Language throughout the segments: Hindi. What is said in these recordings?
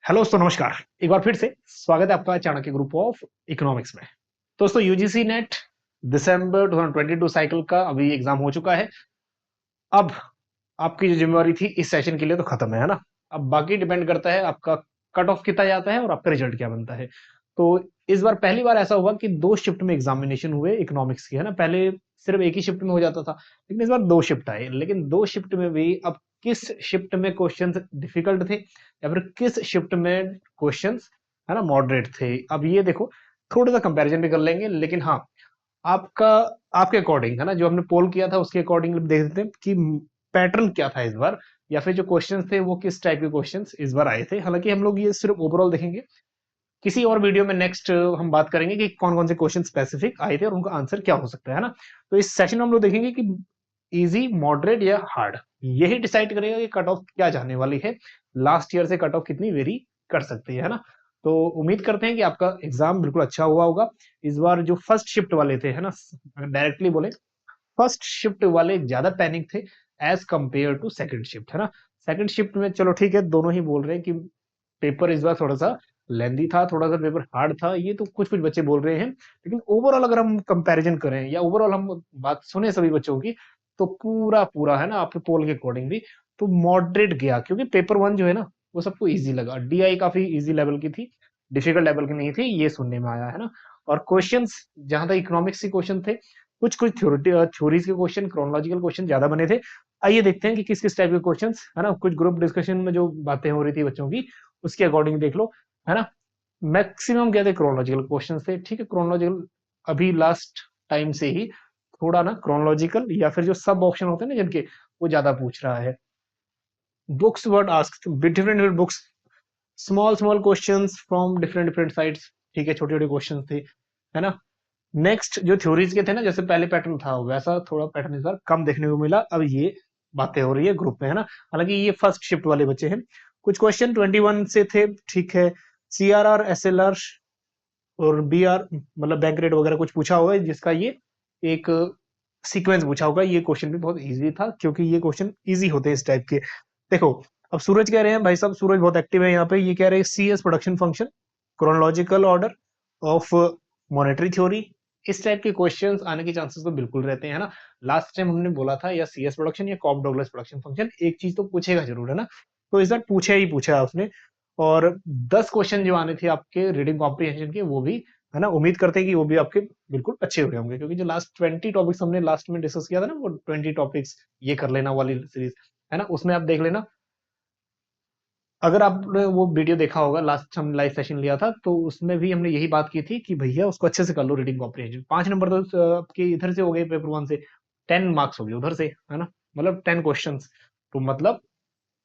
हेलो दोस्तों, नमस्कार। एक बार फिर से स्वागत है आपका चाणक्य ग्रुप ऑफ इकोनॉमिक्स में। दोस्तों, यूजीसी नेट दिसंबर 2022 साइकिल का अभी एग्जाम हो चुका है। अब आपकी जो जिम्मेवारी थी इस सेशन के लिए तो खत्म है ना। अब बाकी डिपेंड करता है आपका कट ऑफ कितना जाता है और आपका रिजल्ट क्या बनता है। तो इस बार पहली बार ऐसा हुआ कि दो शिफ्ट में एग्जामिनेशन हुए इकोनॉमिक्स के, है ना। पहले सिर्फ एक ही शिफ्ट में हो जाता था, लेकिन इस बार दो शिफ्ट आए। लेकिन दो शिफ्ट में भी अब किस शिफ्ट में क्वेश्चंस डिफिकल्ट थे या फिर किस शिफ्ट में क्वेश्चंस, है ना, मॉडरेट थे, अब ये देखो। थोड़ा सा कंपैरिजन भी कर लेंगे, लेकिन हाँ, आपका आपके अकॉर्डिंग, है ना, जो हमने पोल किया था उसके अकॉर्डिंग देख देते हैं कि पैटर्न क्या था इस बार, या फिर जो क्वेश्चंस थे वो किस टाइप के क्वेश्चंस इस बार आए थे। हालांकि हम लोग ये सिर्फ ओवरऑल देखेंगे, किसी और वीडियो में नेक्स्ट हम बात करेंगे कि कौन कौन से क्वेश्चन स्पेसिफिक आए थे और उनका आंसर क्या हो सकता है ना। तो इस सेशन में हम लोग देखेंगे कि इजी, मॉडरेट या हार्ड, यही डिसाइड करेगा कि कट ऑफ क्या जाने वाली है, लास्ट ईयर से कट ऑफ कितनी वेरी कर सकती है ना। तो उम्मीद करते हैं कि आपका एग्जाम बिल्कुल अच्छा हुआ होगा। इस बार जो फर्स्ट शिफ्ट वाले थे, है ना, डायरेक्टली बोले, फर्स्ट शिफ्ट वाले ज्यादा पैनिक थे as compare to second shift, है ना। सेकंड शिफ्ट में चलो ठीक है, दोनों ही बोल रहे हैं कि पेपर इस बार थोड़ा सा लेंदी था, थोड़ा सा पेपर हार्ड था, ये तो कुछ कुछ बच्चे बोल रहे हैं। लेकिन ओवरऑल अगर हम कंपैरिजन करें या ओवरऑल हम बात सुने सभी बच्चों की, तो पूरा पूरा, है ना, आपके पोल के अकॉर्डिंग भी तो मॉडरेट गया, क्योंकि पेपर वन जो है ना वो सबको इजी लगा। डीआई काफी इजी लेवल की थी, डिफिकल्ट लेवल की नहीं थी, ये सुनने में आया है ना। और क्वेश्चंस जहां तक इकोनॉमिक्स के क्वेश्चन थे, कुछ कुछ थ्योरीज के क्वेश्चन, क्रोनोलॉजिकल क्वेश्चन ज्यादा बने थे। आइए देखते हैं कि किस किस टाइप के क्वेश्चंस, है ना, कुछ ग्रुप डिस्कशन में जो बातें हो रही थी बच्चों की उसके अकॉर्डिंग देख लो, है ना। मैक्सिमम क्या थे, क्रोनोलॉजिकल क्वेश्चन थे। ठीक है, क्रोनोलॉजिकल अभी लास्ट टाइम से ही थोड़ा ना क्रोनोलॉजिकल या फिर जो सब ऑप्शन होते हैं ना जिनके, वो ज्यादा पूछ रहा है। Books word ask, different different books, small small questions from different different sides. ठीक है, छोटे छोटे क्वेश्चन थे, है ना। नेक्स्ट जो थ्योरीज के थे ना, जैसे पहले पैटर्न था वैसा थोड़ा पैटर्न इस बार कम देखने को मिला। अब ये बातें हो रही है ग्रुप में, है ना। हालांकि ये फर्स्ट शिफ्ट वाले बच्चे हैं। कुछ क्वेश्चन 21 से थे, ठीक है। सीआरआर, एसएलआर और बीआर, मतलब बैंक रेट वगैरह कुछ पूछा हुआ है, जिसका ये एक सीक्वेंस पूछा होगा। ये क्वेश्चन भी बहुत इजी था, क्योंकि ये क्वेश्चन इजी होते हैं इस टाइप के। देखो, अब सूरज कह रहे हैं, भाई साहब सूरज बहुत एक्टिव है यहाँ पे, ये कह रहे हैं C S production function, chronological order of monetary theory. इस टाइप के क्वेश्चंस आने के चांसेस तो बिल्कुल रहते हैं ना। लास्ट टाइम हमने बोला था या सी एस प्रोडक्शन या कॉप डॉगलस प्रोडक्शन फंक्शन, एक चीज तो पूछेगा जरूर, है ना। तो इस बार पूछे ही पूछा है उसने। और 10 क्वेश्चन जो आने थे आपके रीडिंग कॉम्प्रिहेंशन के, वो भी, है ना, उम्मीद करते हैं कि वो भी आपके बिल्कुल अच्छे हुए होंगे, क्योंकि जो लास्ट 20 टॉपिक्स हमने लास्ट में डिस्कस किया था ना, वो 20 टॉपिक्स ये कर लेना वाली सीरीज, है ना, उसमें आप देख लेना। अगर आपने वो वीडियो देखा होगा, लास्ट हम लाइव सेशन लिया था, तो उसमें भी हमने यही बात की थी कि भैया उसको अच्छे से कर लो रीडिंग कॉम्प्रिहेंशन। 5 नंबर तो आपके इधर से हो गए पेपर वन से, 10 मार्क्स हो गए उधर से, है ना, मतलब 10 क्वेश्चन, तो मतलब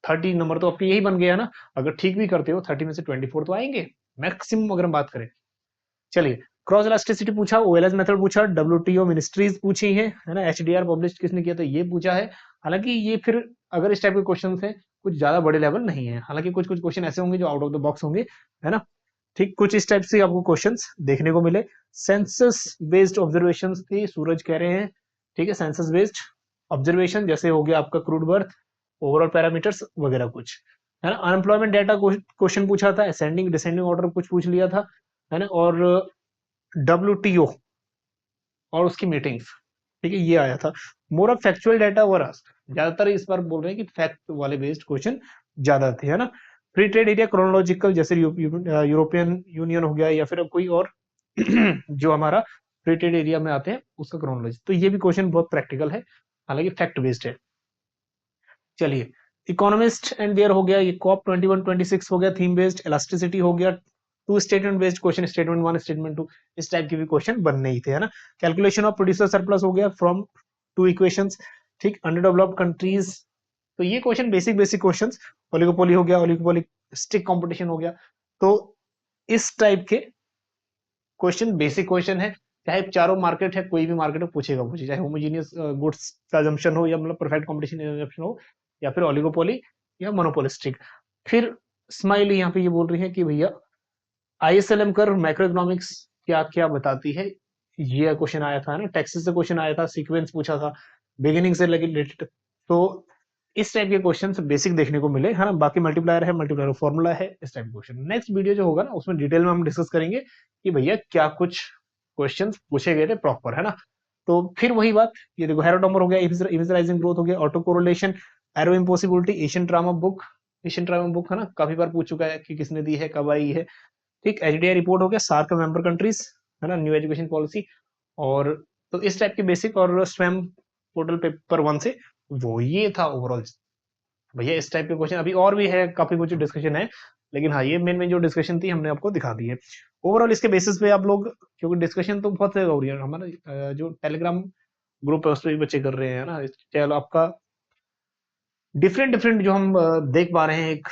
30 नंबर तो आपके यही बन गया ना। अगर ठीक भी करते हो 30 में से 24 तो आएंगे मैक्सिमम, अगर हम बात करें। चलिए, क्रॉस इलास्टिसिटी पूछा, ओएलएस मेथड पूछा, डब्ल्यूटीओ मिनिस्ट्रीज पूछी है ना, एचडीआर पब्लिश किसने किया था ये पूछा है। हालांकि ये फिर अगर इस टाइप के क्वेश्चन है, कुछ ज्यादा बड़े लेवल नहीं है। हालांकि कुछ कुछ क्वेश्चन ऐसे होंगे जो आउट ऑफ द बॉक्स होंगे, है ना। ठीक, कुछ इस टाइप से आपको क्वेश्चंस देखने को मिले। सेंसस बेस्ड ऑब्जर्वेशन थी, सूरज कह रहे हैं, ठीक है, सेंसस बेस्ड ऑब्जर्वेशन, जैसे हो गया आपका क्रूड बर्थ, ओवरऑल पैरामीटर्स वगैरह कुछ, है ना। अनएम्प्लॉयमेंट डाटा क्वेश्चन पूछा था, असेंडिंग डिसेंडिंग ऑर्डर कुछ पूछ लिया था, है ना। और डब्ल्यूटीओ और उसकी मीटिंग्स, ठीक है, ये आया था। More of factual data were asked, ज्यादातर इस बार बोल रहे हैं कि फैक्ट वाले बेस्ड क्वेश्चन ज्यादा थे, है ना। फ्री ट्रेड एरिया क्रोनोलॉजिकल, जैसे यूरोपियन यूनियन हो गया या फिर कोई और जो हमारा फ्री ट्रेड एरिया में आते हैं उसका क्रोनोलॉजी, तो ये भी क्वेश्चन बहुत प्रैक्टिकल है, हालांकि फैक्ट बेस्ड है। चलिए, इकोनॉमिस्ट एंड देयर हो गया, ये कॉप 21-26 हो गया, थीम बेस्ड, इलास्टिसिटी हो गया, two statement based question, statement one statement two, इस टाइप के भी क्वेश्चन बनने ही थे, है ना। कैलकुलेशन ऑफ प्रोड्यूसर सरप्लस हो गया फ्रॉम टू इक्वेशंस, ठीक, अंडर डेवलप्ड कंट्रीज, तो ये question basic basic questions. Oligopoly हो गया, ओलिगोपोली स्टिक कंपटीशन हो गया। तो इस टाइप के क्वेश्चन बेसिक क्वेश्चन है, चाहे चारों मार्केट है, कोई भी मार्केट हो पूछेगा पूछे, चाहे होमोजीनियस गुड्स का assumption हो या मतलब परफेक्ट कंपटीशन assumption हो, या फिर ओलिगोपोली या मोनोपोलिस्टिक। फिर स्माइल यहाँ पे ये बोल रही है कि भैया आईएसएलएम कर मैक्रो इकोनॉमिक्स क्या क्या बताती है, ये क्वेश्चन आया था ना। टैक्सेस से क्वेश्चन आया था, सीक्वेंस पूछा था, बिगिनिंग से रिलेटेड। तो इस टाइप के क्वेश्चन बेसिक देखने को मिले, है ना। बाकी मल्टीप्लायर है, मल्टीप्लायर फॉर्मूला है, इस टाइप के क्वेश्चन। नेक्स्ट वीडियो जो होगा ना उसमें डिटेल में हम डिस्कस करेंगे कि भैया क्या कुछ क्वेश्चंस पूछे गए थे प्रॉपर, है ना। तो फिर वही बात, ये देखो हेरोडोमर हो गया, इनिशियलाइजिंग ग्रोथ हो गया, auto correlation, arrow impossibility, Asian drama book, है ना, काफी बार पूछ चुका है कि किसने दी है, कब आई है। ठीक, एचडीआई रिपोर्ट हो गया, सार्क मेंबर कंट्रीज, है ना, न्यू एजुकेशन पॉलिसी। और तो इस टाइप के बेसिक, और स्वयं पोर्टल पेपर 1 से वो ये था ओवरऑल। भैया इस टाइप के क्वेश्चन अभी और भी है, काफी कुछ डिस्कशन है, लेकिन हाँ ये मेन मेन जो डिस्कशन थी हमने आपको दिखा दी है। ओवरऑल इसके बेसिस पे आप लोग, क्योंकि डिस्कशन तो बहुत हो रही है हमारा, जो टेलीग्राम ग्रुप है उस पर भी बच्चे कर रहे हैं ना। चलो आपका डिफरेंट डिफरेंट जो हम देख पा रहे हैं एक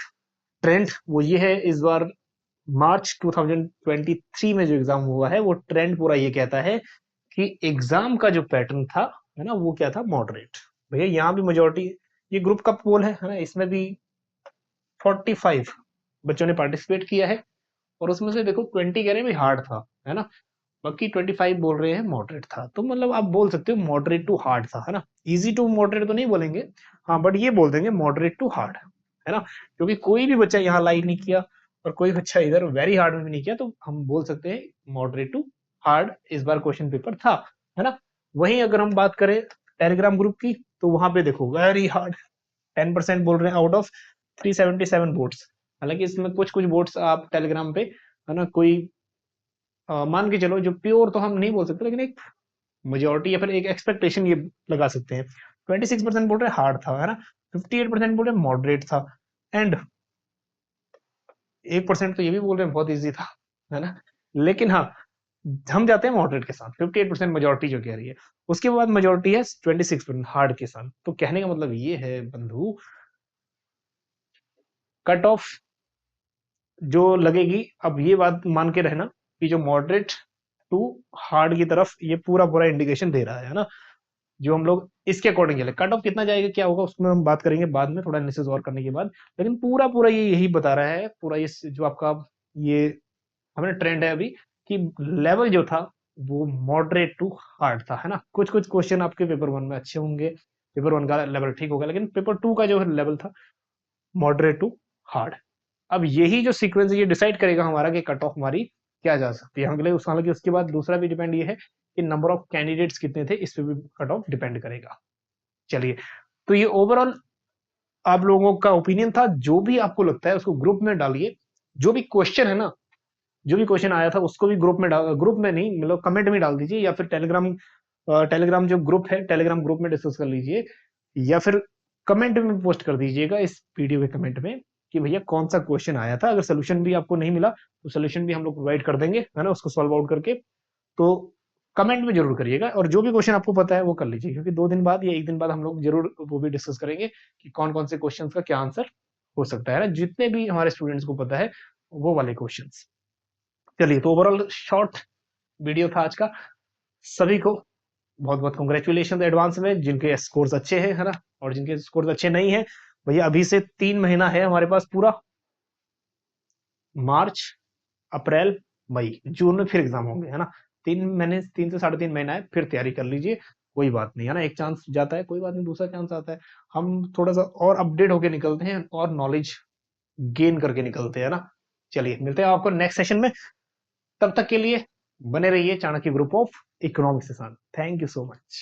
ट्रेंड, वो ये है इस बार मार्च 2023 में जो एग्जाम हुआ है वो ट्रेंड पूरा ये कहता है कि एग्जाम का जो पैटर्न था, है ना, वो क्या था, मॉडरेट। भैया यहाँ भी मेजोरिटी, ये ग्रुप का पोल है ना, इसमें भी 45 बच्चों ने पार्टिसिपेट किया है, और उसमें से देखो 20 कह रहे हैं भाई हार्ड था, है ना, बाकी 25 बोल रहे हैं मॉडरेट था। तो मतलब आप बोल सकते हो मॉडरेट टू हार्ड था, है ना। इजी टू मॉडरेट तो नहीं बोलेंगे, हाँ, बट ये बोल देंगे मॉडरेट टू हार्ड, है ना, क्योंकि कोई भी बच्चा यहाँ लाइक नहीं किया और कोई बच्चा इधर वेरी हार्ड में भी नहीं किया, तो हम बोल सकते हैं मॉडरेट टू हार्ड इस बार क्वेश्चन पेपर था, है ना। वहीं अगर हम बात करें टेलीग्राम ग्रुप की, तो वहां पे देखो वेरी हार्ड, 10% बोल रहे हैं आउट ऑफ 377 वोट्स। हालांकि इसमें कुछ कुछ वोट्स आप टेलीग्राम पे, है ना, कोई मान के चलो जो प्योर तो हम नहीं बोल सकते, लेकिन एक मेजोरिटी या फिर एक एक्सपेक्टेशन ये लगा सकते हैं। 26% बोल रहे हार्ड था, है ना, 58% बोल रहे मॉडरेट था, एंड 1% तो ये भी बोल रहे हैं बहुत इजी था, है ना। लेकिन हाँ, हम जाते हैं मॉडरेट के साथ, 58% मेजोरिटी जो कह रही है। उसके बाद मेजोरिटी है 26% हार्ड के साथ। तो कहने का मतलब ये है बंधु, कट ऑफ जो लगेगी, अब ये बात मान के रहना कि जो मॉडरेट टू हार्ड की तरफ ये पूरा पूरा इंडिकेशन दे रहा है ना, जो हम लोग इसके अकॉर्डिंग चले। कट ऑफ कितना जाएगा क्या होगा उसमें हम बात करेंगे बाद में, थोड़ा एनालिसिस और करने के बाद। लेकिन पूरा पूरा ये यही बता रहा है, पूरा ये जो आपका ये हमारा ट्रेंड है अभी, कि लेवल जो था वो मॉडरेट टू हार्ड था, है ना। कुछ कुछ क्वेश्चन आपके पेपर 1 में अच्छे होंगे, पेपर 1 का लेवल ठीक होगा, लेकिन पेपर 2 का जो लेवल था मॉडरेट टू हार्ड। अब यही जो सीक्वेंस है ये डिसाइड करेगा हमारा कि कट ऑफ हमारी क्या जा सकती है। हालांकि उसके बाद दूसरा भी डिपेंड ये है कि नंबर ऑफ कैंडिडेट्स कितने थे, इस पे भी कट ऑफ डिपेंड करेगा। चलिए, तो ये ओवरऑल आप लोगों का ओपिनियन था, जो भी आपको लगता है उसको ग्रुप में डालिए। जो भी क्वेश्चन है ना, जो भी क्वेश्चन आया था उसको भी ग्रुप में डाल, ग्रुप में नहीं मतलब कमेंट में डाल दीजिए, या फिर टेलीग्राम जो ग्रुप है टेलीग्राम ग्रुप में डिस्कस कर लीजिए, या फिर कमेंट में पोस्ट कर दीजिएगा इस वीडियो के कमेंट में कि भैया कौन सा क्वेश्चन आया था। अगर सोल्यूशन भी आपको नहीं मिला तो सोल्यूशन भी हम लोग प्रोवाइड कर देंगे, है ना, उसको सॉल्व आउट करके। तो कमेंट में जरूर करिएगा, और जो भी क्वेश्चन आपको पता है वो कर लीजिए, क्योंकि 2 दिन बाद या 1 दिन बाद हम लोग जरूर वो भी डिस्कस करेंगे कि कौन कौन से क्वेश्चंस का क्या आंसर हो सकता है ना, जितने भी हमारे स्टूडेंट्स को पता है वो वाले क्वेश्चंस। चलिए, तो ओवरऑल शॉर्ट वीडियो था आज का। सभी को बहुत बहुत कॉन्ग्रेचुलेशन एडवांस में, जिनके स्कोर्स अच्छे हैं, है ना, और जिनके स्कोर्स अच्छे नहीं है, भैया अभी से 3 महीना है हमारे पास पूरा। मार्च, अप्रैल, मई, जून में फिर एग्जाम होंगे, है ना। 3 महीने, 3 से 3.5 महीना है, फिर तैयारी कर लीजिए। कोई बात नहीं, है ना, एक चांस जाता है, कोई बात नहीं, दूसरा चांस आता है। हम थोड़ा सा और अपडेट होके निकलते हैं और नॉलेज गेन करके निकलते हैं ना। चलिए, मिलते हैं आपको नेक्स्ट सेशन में। तब तक के लिए बने रहिए चाणक्य ग्रुप ऑफ इकोनॉमिक्स के साथ। Thank you so much.